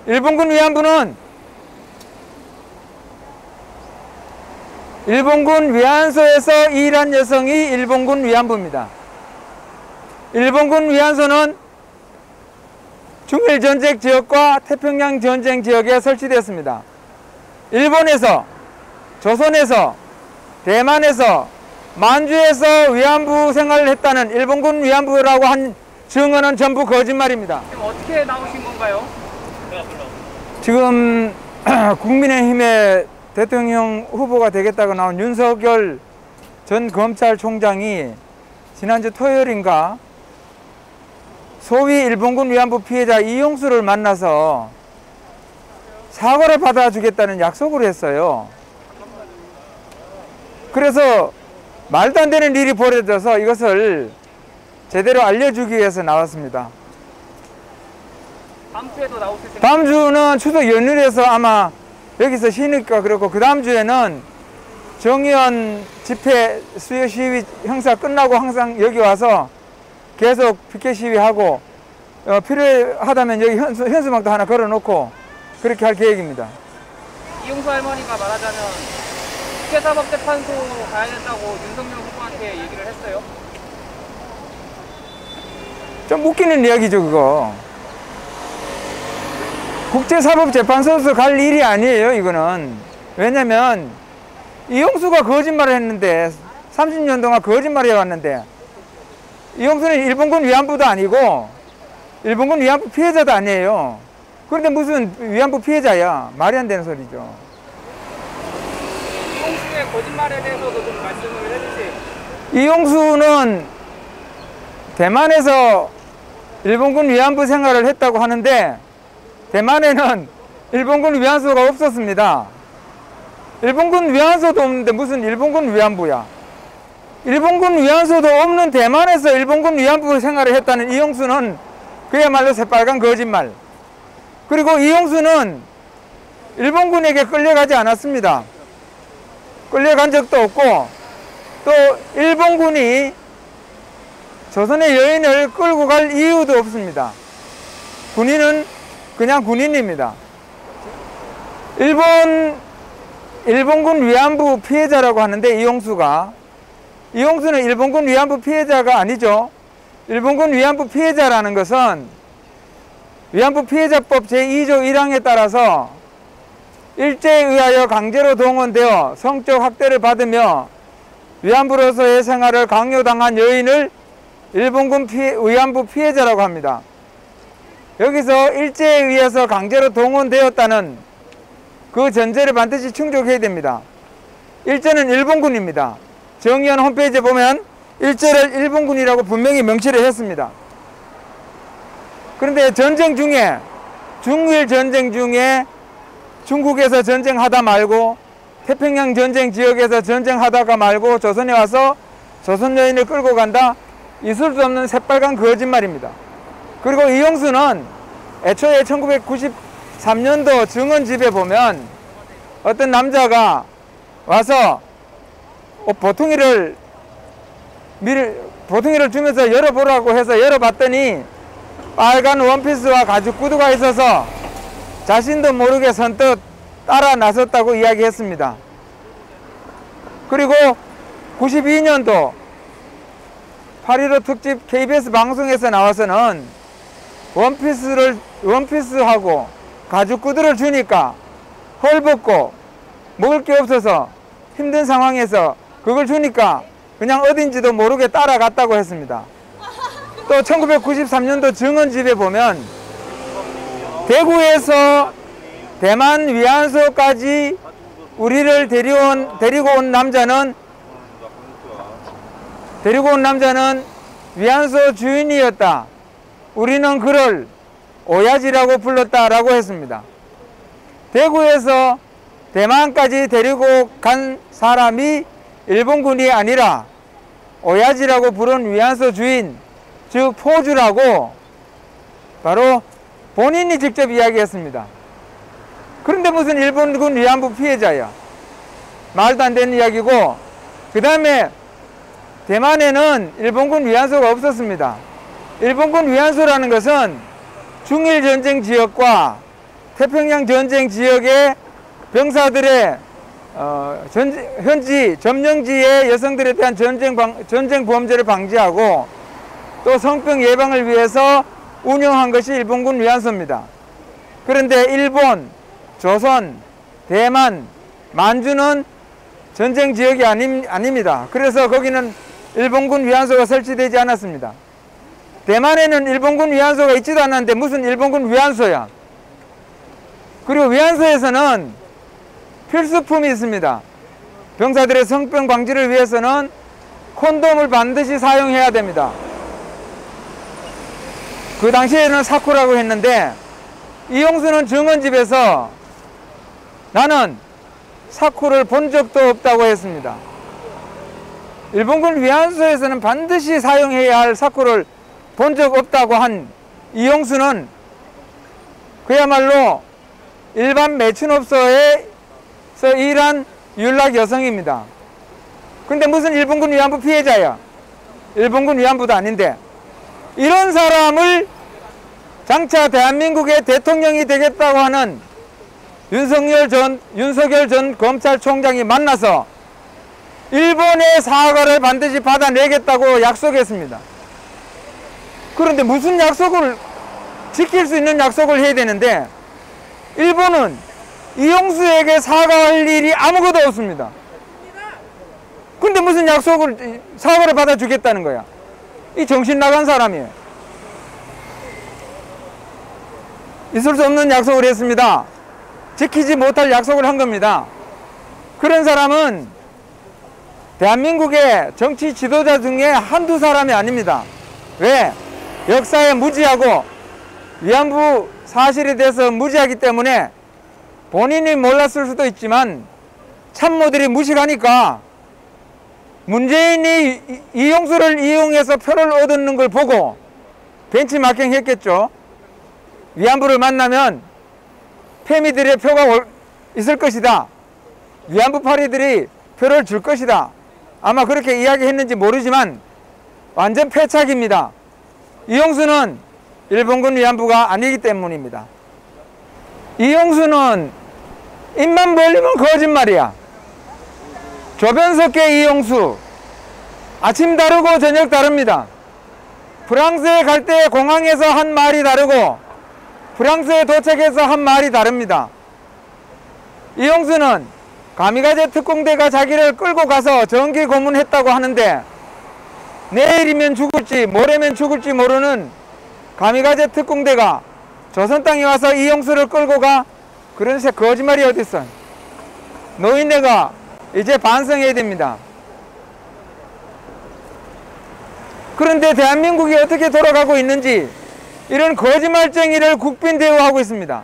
일본군 위안부는 일본군 위안소에서 일한 여성이 일본군 위안부입니다. 일본군 위안소는 중일전쟁 지역과 태평양 전쟁 지역에 설치되었습니다. 일본에서, 조선에서, 대만에서, 만주에서 위안부 생활을 했다는 일본군 위안부라고 한 증언은 전부 거짓말입니다. 지금 어떻게 나오신 건가요? 지금 국민의힘의 대통령 후보가 되겠다고 나온 윤석열 전 검찰총장이 지난주 토요일인가 소위 일본군 위안부 피해자 이용수를 만나서 사과를 받아주겠다는 약속을 했어요. 그래서 말도 안 되는 일이 벌어져서 이것을 제대로 알려주기 위해서 나왔습니다. 다음 주에도 나오실 생각? 다음 주는 추석 연휴라서 아마 여기서 쉬니까 그렇고, 그 다음 주에는 정의원 집회 수요 시위 행사 끝나고 항상 여기 와서 계속 피켓 시위하고, 필요하다면 여기 현수막도 하나 걸어놓고 그렇게 할 계획입니다. 이용수 할머니가 말하자면 국제사법재판소 가야 된다고 윤석열 후보한테 얘기를 했어요. 좀 웃기는 이야기죠, 그거. 국제사법재판소에서 갈 일이 아니에요, 이거는. 왜냐면 이용수가 거짓말을 했는데, 30년 동안 거짓말을 해왔는데, 이용수는 일본군 위안부도 아니고 일본군 위안부 피해자도 아니에요. 그런데 무슨 위안부 피해자야. 말이 안 되는 소리죠. 이용수의 거짓말에 대해서도 좀 말씀을 해주세요. 이용수는 대만에서 일본군 위안부 생활을 했다고 하는데, 대만에는 일본군 위안소가 없었습니다. 일본군 위안소도 없는데 무슨 일본군 위안부야. 일본군 위안소도 없는 대만에서 일본군 위안부 생활을 했다는 이용수는 그야말로 새빨간 거짓말. 그리고 이용수는 일본군에게 끌려가지 않았습니다. 끌려간 적도 없고, 또 일본군이 조선의 여인을 끌고 갈 이유도 없습니다. 군인은 그냥 군인입니다. 일본군 위안부 피해자라고 하는데, 이용수는 일본군 위안부 피해자가 아니죠. 일본군 위안부 피해자라는 것은 위안부 피해자법 제2조 1항에 따라서 일제에 의하여 강제로 동원되어 성적 학대를 받으며 위안부로서의 생활을 강요당한 여인을 일본군 위안부 피해자라고 합니다. 여기서 일제에 의해서 강제로 동원되었다는 그 전제를 반드시 충족해야 됩니다. 일제는 일본군입니다. 정의원 홈페이지에 보면 일제를 일본군이라고 분명히 명시를 했습니다. 그런데 전쟁 중에, 중일 전쟁 중에 중국에서 전쟁하다 말고, 태평양 전쟁 지역에서 전쟁하다가 말고 조선에 와서 조선 여인을 끌고 간다? 있을 수 없는 새빨간 거짓말입니다. 그리고 이용수는 애초에 1993년도 증언집에 보면 어떤 남자가 와서 보통이를 주면서 열어보라고 해서 열어봤더니 빨간 원피스와 가죽 구두가 있어서 자신도 모르게 선뜻 따라 나섰다고 이야기했습니다. 그리고 92년도 8.15 특집 KBS 방송에서 나와서는 원피스하고 가죽 구두를 주니까 헐벗고 먹을 게 없어서 힘든 상황에서 그걸 주니까 그냥 어딘지도 모르게 따라갔다고 했습니다. 또 1993년도 증언집에 보면 대구에서 대만 위안소까지 우리를 데리고 온 남자는 위안소 주인이었다. 우리는 그를 오야지라고 불렀다라고 했습니다. 대구에서 대만까지 데리고 간 사람이 일본군이 아니라 오야지라고 부른 위안소 주인, 즉 포주라고 바로 본인이 직접 이야기했습니다. 그런데 무슨 일본군 위안부 피해자야. 말도 안 되는 이야기고, 그 다음에 대만에는 일본군 위안소가 없었습니다. 일본군 위안소라는 것은 중일전쟁 지역과 태평양 전쟁 지역의 병사들의 현지 점령지의 여성들에 대한 전쟁 범죄를 방지하고 또 성병 예방을 위해서 운영한 것이 일본군 위안소입니다. 그런데 일본, 조선, 대만, 만주는 전쟁 지역이 아닙니다. 그래서 거기는 일본군 위안소가 설치되지 않았습니다. 대만에는 일본군 위안소가 있지도 않았는데 무슨 일본군 위안소야. 그리고 위안소에서는 필수품이 있습니다. 병사들의 성병 방지를 위해서는 콘돔을 반드시 사용해야 됩니다. 그 당시에는 사쿠라고 했는데 이용수는 정원집에서 나는 사쿠를 본 적도 없다고 했습니다. 일본군 위안소에서는 반드시 사용해야 할 사쿠를 본 적 없다고 한 이용수는 그야말로 일반 매춘업소에서 일한 윤락 여성입니다. 근데 무슨 일본군 위안부 피해자야. 일본군 위안부도 아닌데 이런 사람을 장차 대한민국의 대통령이 되겠다고 하는 윤석열 전 검찰총장이 만나서 일본의 사과를 반드시 받아내겠다고 약속했습니다. 그런데 무슨 약속을 지킬 수 있는 약속을 해야 되는데 일본은 이용수에게 사과할 일이 아무것도 없습니다. 근데 무슨 사과를 받아주겠다는 거야. 이 정신 나간 사람이에요. 있을 수 없는 약속을 했습니다. 지키지 못할 약속을 한 겁니다. 그런 사람은 대한민국의 정치 지도자 중에 한두 사람이 아닙니다. 왜? 역사에 무지하고 위안부 사실에 대해서 무지하기 때문에 본인이 몰랐을 수도 있지만 참모들이 무식하니까 문재인이 이용수를 이용해서 표를 얻는 걸 보고 벤치마킹 했겠죠. 위안부를 만나면 패미들의 표가 있을 것이다. 위안부 파리들이 표를 줄 것이다. 아마 그렇게 이야기했는지 모르지만 완전 패착입니다. 이용수는 일본군 위안부가 아니기 때문입니다. 이용수는 입만 벌리면 거짓말이야. 조변석계 이용수 아침 다르고 저녁 다릅니다. 프랑스에 갈 때 공항에서 한 말이 다르고 프랑스에 도착해서 한 말이 다릅니다. 이용수는 가미가제 특공대가 자기를 끌고 가서 정기 고문했다고 하는데 내일이면 죽을지 모레면 죽을지 모르는 가미가제 특공대가 조선 땅에 와서 이용수를 끌고 가? 그런 거짓말이 어딨어. 노인네가 이제 반성해야 됩니다. 그런데 대한민국이 어떻게 돌아가고 있는지 이런 거짓말쟁이를 국빈 대우하고 있습니다.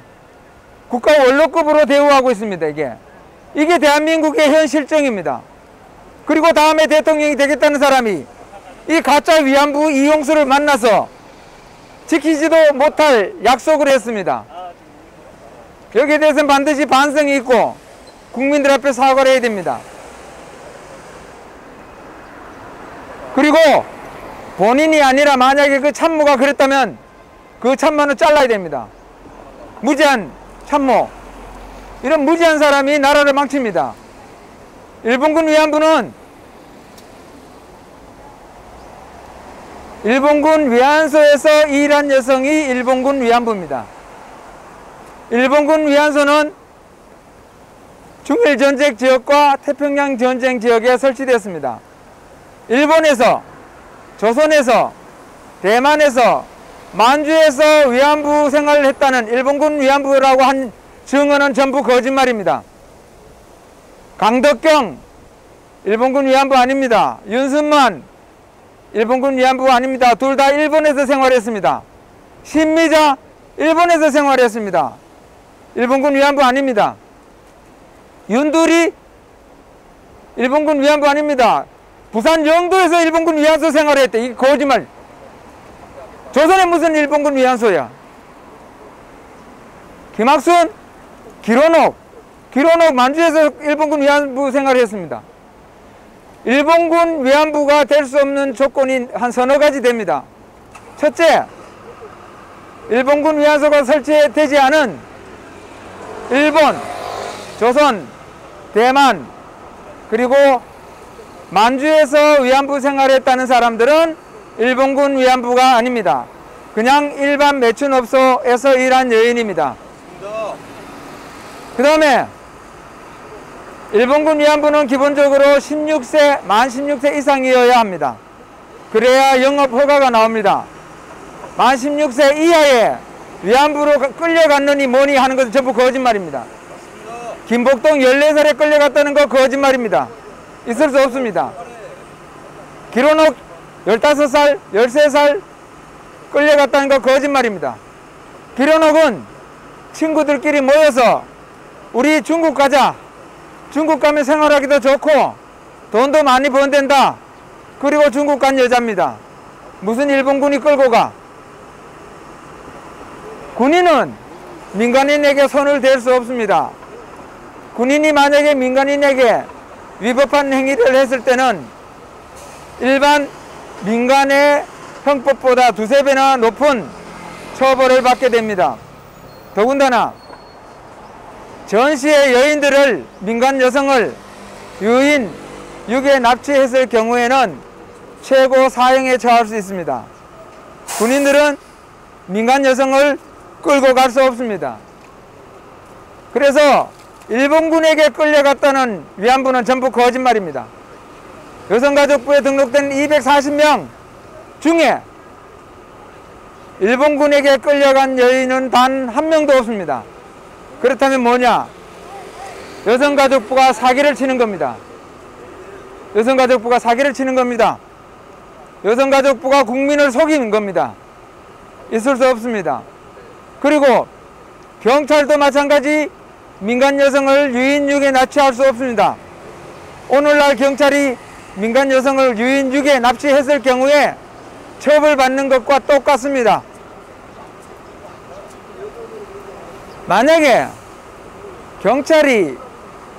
국가 원로급으로 대우하고 있습니다. 이게 대한민국의 현 실정입니다. 그리고 다음에 대통령이 되겠다는 사람이 이 가짜 위안부 이용수를 만나서 지키지도 못할 약속을 했습니다. 여기에 대해서는 반드시 반성이 있고 국민들 앞에 사과를 해야 됩니다. 그리고 본인이 아니라 만약에 그 참모가 그랬다면 그 참모는 잘라야 됩니다. 무지한 참모. 이런 무지한 사람이 나라를 망칩니다. 일본군 위안부는 일본군 위안소에서 일한 여성이 일본군 위안부입니다. 일본군 위안소는 중일 전쟁 지역과 태평양 전쟁 지역에 설치되었습니다. 일본에서, 조선에서, 대만에서, 만주에서 위안부 생활을 했다는 일본군 위안부라고 한 증언은 전부 거짓말입니다. 강덕경 일본군 위안부 아닙니다. 윤순만 일본군 위안부 아닙니다. 둘 다 일본에서 생활했습니다. 신미자 일본에서 생활했습니다. 일본군 위안부 아닙니다. 윤두리 일본군 위안부 아닙니다. 부산 영도에서 일본군 위안소 생활했대. 이게 거짓말. 조선에 무슨 일본군 위안소야. 김학순 기론옥 만주에서 일본군 위안부 생활했습니다. 일본군 위안부가 될 수 없는 조건이 한 서너 가지 됩니다. 첫째, 일본군 위안소가 설치되지 않은 일본, 조선, 대만, 그리고 만주에서 위안부 생활했다는 사람들은 일본군 위안부가 아닙니다. 그냥 일반 매춘업소에서 일한 여인입니다. 그 다음에 일본군 위안부는 기본적으로 만 16세 이상이어야 합니다. 그래야 영업 허가가 나옵니다. 만 16세 이하에 위안부로 끌려갔느니 뭐니 하는 것은 전부 거짓말입니다. 김복동 14살에 끌려갔다는 거 거짓말입니다. 있을 수 없습니다. 기론옥 15살, 13살 끌려갔다는 거 거짓말입니다. 기론옥은 친구들끼리 모여서 우리 중국 가자. 중국 가면 생활하기도 좋고 돈도 많이 번댄다. 그리고 중국 간 여자입니다. 무슨 일본군이 끌고 가. 군인은 민간인에게 손을 댈 수 없습니다. 군인이 만약에 민간인에게 위법한 행위를 했을 때는 일반 민간의 형법보다 2~3배나 높은 처벌을 받게 됩니다. 더군다나 전시의 여인들을, 민간 여성을 유인, 유괴, 납치했을 경우에는 최고 사형에 처할 수 있습니다. 군인들은 민간 여성을 끌고 갈 수 없습니다. 그래서 일본군에게 끌려갔다는 위안부는 전부 거짓말입니다. 여성가족부에 등록된 240명 중에 일본군에게 끌려간 여인은 단 한 명도 없습니다. 그렇다면 뭐냐? 여성가족부가 사기를 치는 겁니다. 여성가족부가 사기를 치는 겁니다. 여성가족부가 국민을 속이는 겁니다. 있을 수 없습니다. 그리고 경찰도 마찬가지 민간 여성을 유인, 유괴, 납치할 수 없습니다. 오늘날 경찰이 민간 여성을 유인, 유괴, 납치했을 경우에 처벌받는 것과 똑같습니다. 만약에 경찰이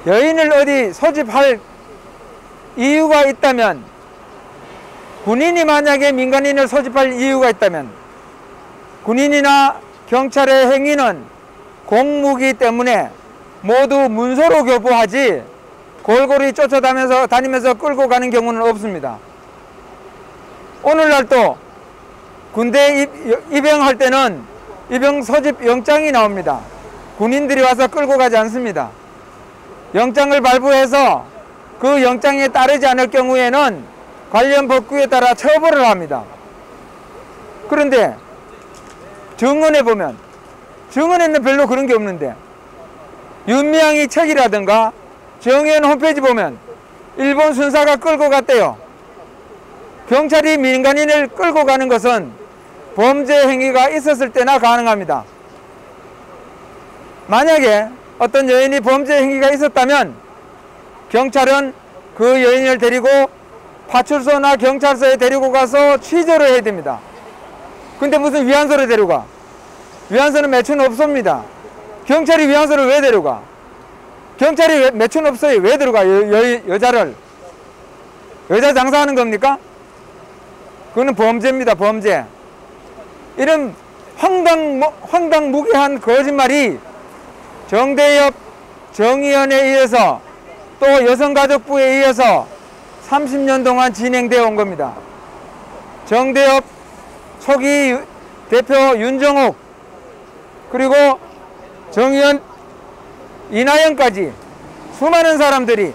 여인을 어디 소집할 이유가 있다면, 군인이 만약에 민간인을 소집할 이유가 있다면, 군인이나 경찰의 행위는 공무기 때문에 모두 문서로 교부하지 골고루 쫓아다니면서 끌고 가는 경우는 없습니다. 오늘날 또 군대 입영할 때는 입영 소집 영장이 나옵니다. 군인들이 와서 끌고 가지 않습니다. 영장을 발부해서 그 영장에 따르지 않을 경우에는 관련 법규에 따라 처벌을 합니다. 그런데 정원에 보면, 정원에는 별로 그런 게 없는데, 윤미향이 책이라든가 정의원 홈페이지 보면 일본 순사가 끌고 갔대요. 경찰이 민간인을 끌고 가는 것은 범죄 행위가 있었을 때나 가능합니다. 만약에 어떤 여인이 범죄 행위가 있었다면 경찰은 그 여인을 데리고 파출소나 경찰서에 데리고 가서 취조를 해야 됩니다. 근데 무슨 위안소를 데려가? 위안소는 매춘업소입니다. 경찰이 위안소를 왜 데려가? 경찰이 매춘업소에 왜 데려가? 여자를. 여자 장사하는 겁니까? 그거는 범죄입니다. 범죄. 이런 황당무계한 거짓말이 정대협 정의원에 의해서 또 여성가족부에 의해서 30년 동안 진행되어 온 겁니다. 정대협 초기 대표 윤정옥, 그리고 정의원 이나영까지 수많은 사람들이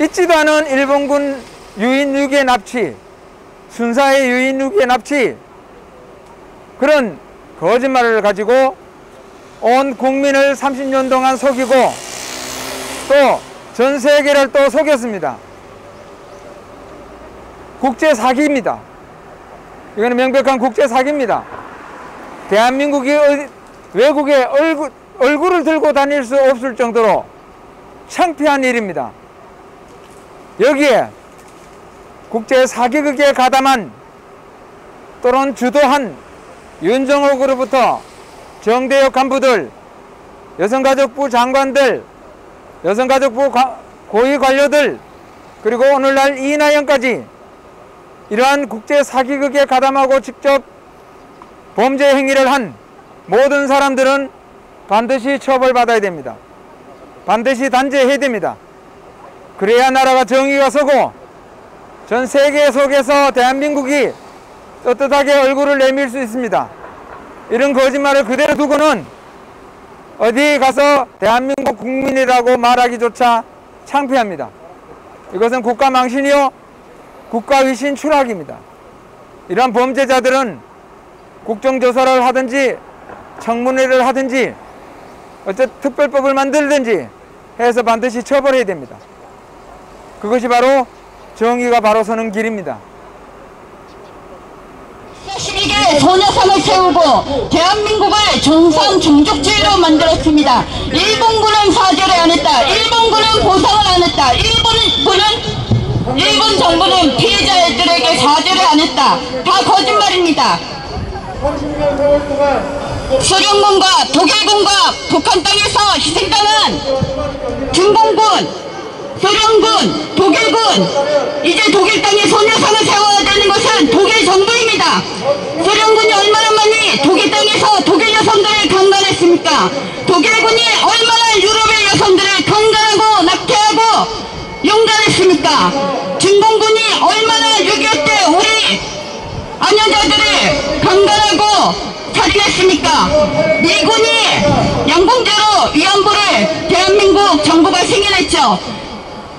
있지도 않은 일본군 유인, 유괴, 납치, 순사의 유인, 유괴, 납치, 그런 거짓말을 가지고 온 국민을 30년 동안 속이고 또 전 세계를 또 속였습니다. 국제 사기입니다. 이거는 명백한 국제 사기입니다. 대한민국이 외국에 얼굴을 들고 다닐 수 없을 정도로 창피한 일입니다. 여기에 국제 사기극에 가담한 또는 주도한 윤정옥으로부터 정대협 간부들, 여성가족부 장관들, 여성가족부 고위 관료들, 그리고 오늘날 이나영까지 이러한 국제 사기극에 가담하고 직접 범죄 행위를 한 모든 사람들은 반드시 처벌받아야 됩니다. 반드시 단죄해야 됩니다. 그래야 나라가 정의가 서고 전 세계 속에서 대한민국이 떳떳하게 얼굴을 내밀 수 있습니다. 이런 거짓말을 그대로 두고는 어디 가서 대한민국 국민이라고 말하기조차 창피합니다. 이것은 국가 망신이요 국가위신 추락입니다. 이러한 범죄자들은 국정조사를 하든지 청문회를 하든지 특별법을 만들든지 해서 반드시 처벌해야 됩니다. 그것이 바로 정의가 바로 서는 길입니다. 12개 소녀상을 세우고 대한민국을 정상종족주의로 만들었습니다. 일본군은 사죄를 안 했다. 일본군은 보상을 안 했다. 일본 정부는 피해자들에게 사죄를 안 했다. 다 거짓말입니다. 소련군과 독일군과 북한 땅에서 희생당한 중공군, 소련군, 독일군, 이제 독일 땅에 소녀상을 세워야 되는 것은 독일 정부입니다. 소련군이 얼마나 많이 독일 땅에서 독일 여성들을 강간했습니까? 독일군이 얼마나 유럽의 여성들을 강간하고 낙태하고 용감했습니까? 중공군이 얼마나 6.25 때 우리 아녀자들을 강간하고 살인했습니까? 미군이 양봉제로 위안부를 대한민국 정부가 승인했죠.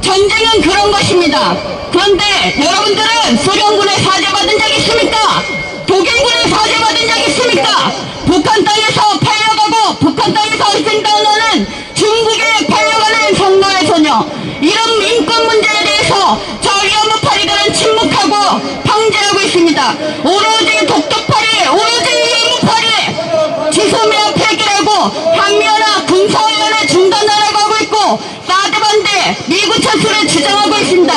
전쟁은 그런 것입니다. 그런데 여러분들은 소련군에 사죄받은 적 있습니까? 독일군에 사죄받은 적 있습니까? 북한 땅에서 팔려가고 북한 땅에서 희생당하는 중국에 팔려가는 성노예 소녀, 이런 인권 문제에 대해서 저 위안부 파리들은 침묵하고 방제하고 있습니다. 오로지 독도파리, 오로지 위안부 파리, 지소미아 폐기라고 한미연합 군사훈련을 중단하라고 하고 있고 사드 반대, 미국 철수를 주장하고 있습니다.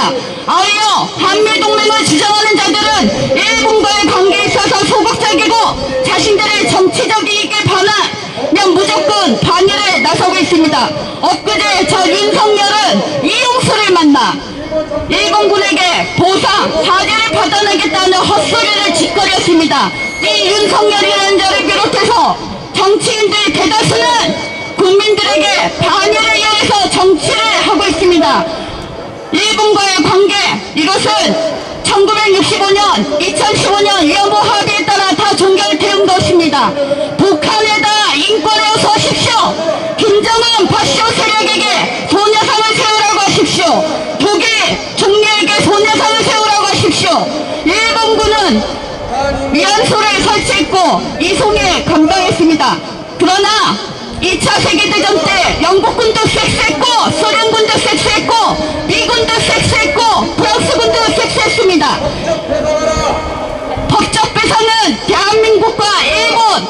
아울러 한미동맹을 주장하는 자들은 일본과의 관계에 있어서 소극적이고 자신들의 정치적 이익에 반하면 무조건 반일에 나서고 있습니다. 엊그제 저 윤석열은 이용수를 만나 일본군에게 보상, 사죄를 받아내겠다는 헛소리를 짓거렸습니다. 이 윤석열이라는 자를 비롯해서 정치인들 대다수는 국민들에게 반일을 이용해서 정치를 하고 있습니다. 일본과의 관계, 이것은 1965년, 2015년 위안부 합의에 따라 다 종결된 것입니다. 북한에다 인권을 서십시오. 김정은 파쇼 세력에게 소녀상을 세우라고 하십시오. 독일 총리에게 소녀상을 세우라고 하십시오. 일본군은 위안소를 설치했고 이송에 감당했습니다. 그러나 2차 세계대전 때 영국군도 섹스했고 소련군도 섹스했고 미군도 섹스했고 프랑스군도 섹스했습니다. 법적 배상은 대한민국과 일본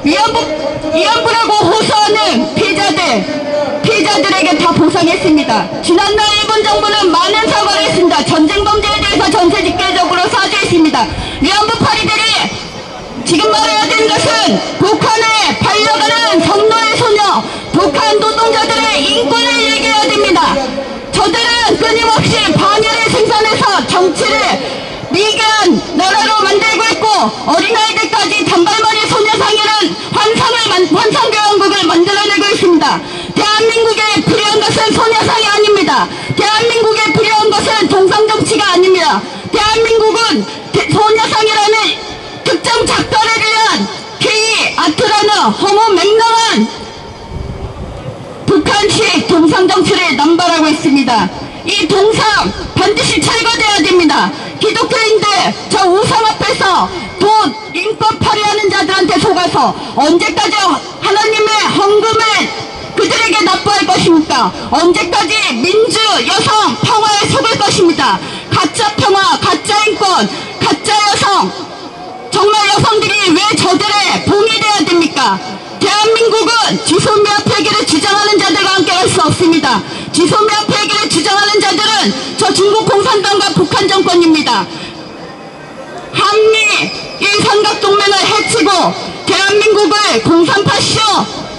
위안부라고 호소하는 피해자들에게 다 보상했습니다. 지난날 일본 정부는 많은 사과를 했습니다. 전쟁 범죄에 대해서 전체직계적으로 사죄했습니다. 위안부 파리들이 지금 말해야 되는 것은 북한에 팔려가는 성노예 소녀, 북한 노동자들의 인권을 얘기해야 됩니다. 저들은 끊임없이 반일을 생산해서 정치를 미개한 나라로 만들고 있고 어린아이들까지 단발머리 소녀상이라는 환상교환국을 만들어내고 있습니다. 대한민국에 필요한 것은 소녀상이 아닙니다. 대한민국에 필요한 것은 동상정치가 아닙니다. 대한민국은 소녀상이라는 특정 작가를 위한 게이 아트라는 허무 맹랑한 북한식 동상정치를 남발하고 있습니다. 이 동상 반드시 철거돼야 됩니다. 기독교인들 저 우상 앞에서 돈 인권 파괴하는 자들한테 속아서 언제까지 하나님의 헌금을 그들에게 납부할 것입니까? 언제까지 민주 여성 평화에 속을 것입니다. 가짜 평화, 가짜 인권, 가짜 여성, 정말 여성들이 왜 저들의 봉이 돼야 됩니까? 대한민국은 지소미아 폐기를 주장하는 자들과 함께 할 수 없습니다. 지소미아 폐기를 주장하는 자들은 저 중국 공산당과 북한 정권입니다. 한미 일삼각동맹을 해치고 대한민국을 공산파쇼,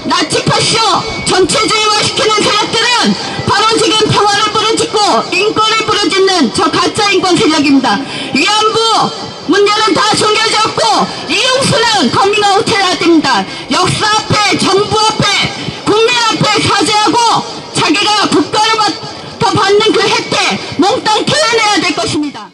나치파쇼, 전체주의화시키는 세력들은 바로 지금 평화를 부르짖고 인권을 부르짖는 저 가짜 인권 세력입니다. 위안부 문제는 다 숨겨졌고 이용수는 커밍아웃 해야 됩니다. 역사 앞에, 정부 앞에, 국민 앞에 사죄하고 자기가 국가로부터 받는 그 혜택 몽땅 토해내야 될 것입니다.